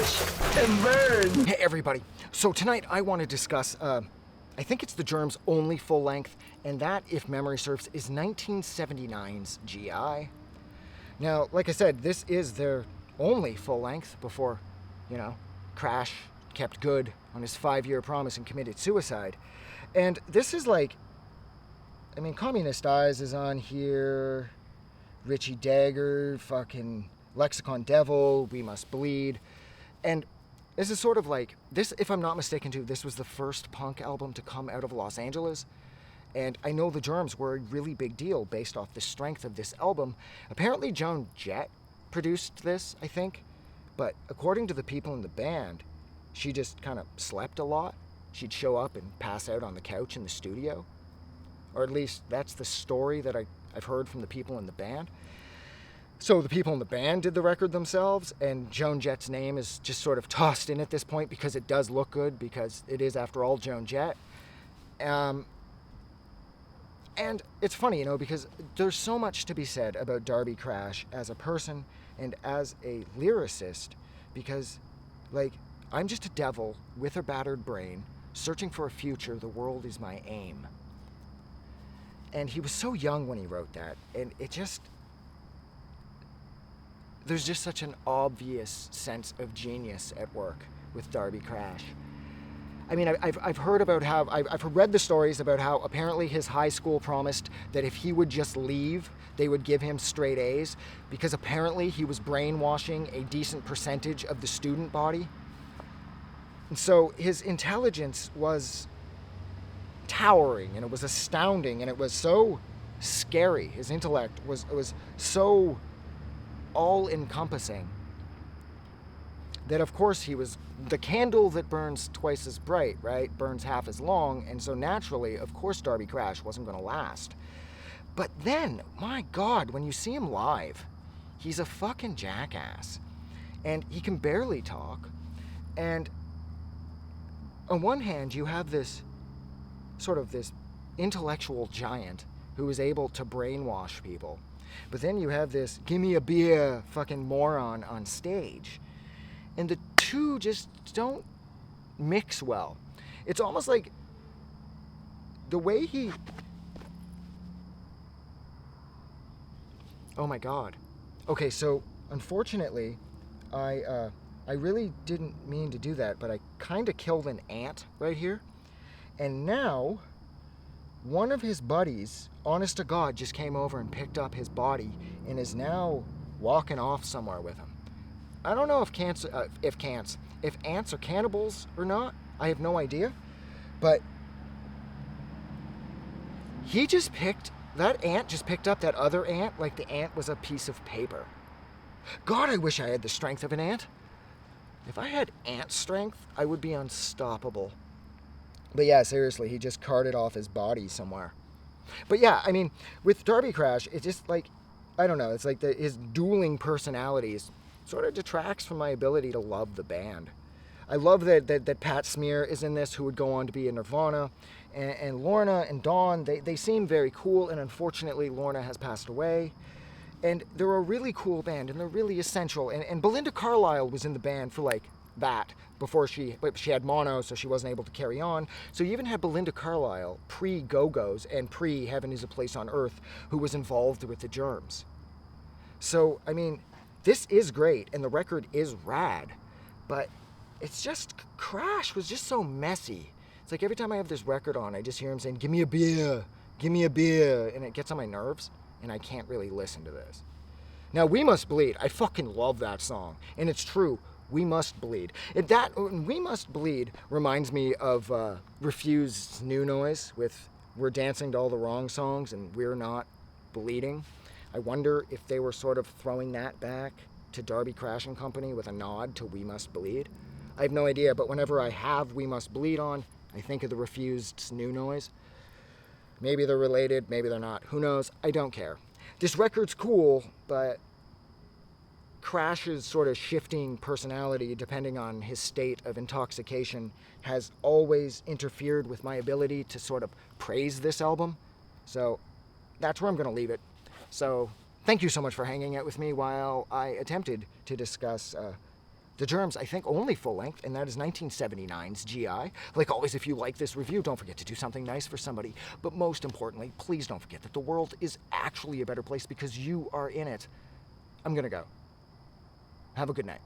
Crash and burn. Hey everybody, so tonight I want to discuss, I think it's the Germs' only full length, and that, if memory serves, is 1979's GI. Now, like I said, this is their only full length before, Crash kept good on his 5-year promise and committed suicide. And this is like, Communist Eyes is on here, Richie Dagger, fucking Lexicon Devil, We Must Bleed. And this is sort of like, this, if I'm not mistaken too, this was the first punk album to come out of Los Angeles. And I know the Germs were a really big deal based off the strength of this album. Apparently Joan Jett produced this, I think. But according to the people in the band, she just kind of slept a lot. She'd show up and pass out on the couch in the studio. Or at least that's the story that I've heard from the people in the band. So the people in the band did the record themselves, and Joan Jett's name is just sort of tossed in at this point because it does look good, because it is, after all, Joan Jett. And it's funny, because there's so much to be said about Darby Crash as a person and as a lyricist, because, I'm just a devil with a battered brain, searching for a future, the world is my aim. And he was so young when he wrote that, and there's just such an obvious sense of genius at work with Darby Crash. I've heard about how, I've read the stories about how apparently his high school promised that if he would just leave, they would give him straight A's, because apparently he was brainwashing a decent percentage of the student body. And so his intelligence was towering, and it was astounding, and it was so scary. His intellect was so all-encompassing that, of course, he was the candle that burns twice as bright, right? Burns half as long, and so naturally, of course, Darby Crash wasn't going to last. But then, my God, when you see him live, he's a fucking jackass, and he can barely talk. And on one hand, you have this intellectual giant who is able to brainwash people. But then you have this give me a beer fucking moron on stage. And the two just don't mix well. It's almost like the way he... Oh my God. Okay, so unfortunately, I really didn't mean to do that, but I kind of killed an ant right here. And now, one of his buddies, honest to God, just came over and picked up his body and is now walking off somewhere with him. I don't know if ants are cannibals or not. I have no idea. But that ant just picked up that other ant like the ant was a piece of paper. God, I wish I had the strength of an ant. If I had ant strength, I would be unstoppable. But yeah, seriously, he just carted off his body somewhere. But yeah, with Darby Crash, it's just like, I don't know, it's like his dueling personalities sort of detracts from my ability to love the band. I love that Pat Smear is in this, who would go on to be in Nirvana, and Lorna and Dawn, they seem very cool, and unfortunately Lorna has passed away. And they're a really cool band, and they're really essential. And Belinda Carlisle was in the band for that before she had mono, so she wasn't able to carry on. So you even had Belinda Carlisle, pre-Go-Go's and pre-Heaven is a Place on Earth, who was involved with the Germs. So, this is great, and the record is rad, but it's just, Crash was just so messy. It's like every time I have this record on, I just hear him saying, give me a beer, and it gets on my nerves, and I can't really listen to this. Now, We Must Bleed, I fucking love that song, and it's true. We Must Bleed. We Must Bleed reminds me of Refused's New Noise with We're Dancing to All the Wrong Songs and We're Not Bleeding. I wonder if they were sort of throwing that back to Darby Crash and Company with a nod to We Must Bleed. I have no idea, but whenever I have We Must Bleed on, I think of the Refused's New Noise. Maybe they're related, maybe they're not. Who knows? I don't care. This record's cool, but Crash's sort of shifting personality, depending on his state of intoxication, has always interfered with my ability to sort of praise this album. So that's where I'm going to leave it. So thank you so much for hanging out with me while I attempted to discuss The Germs, I think, only full length, and that is 1979's GI. Like always, if you like this review, don't forget to do something nice for somebody. But most importantly, please don't forget that the world is actually a better place because you are in it. I'm gonna go. Have a good night.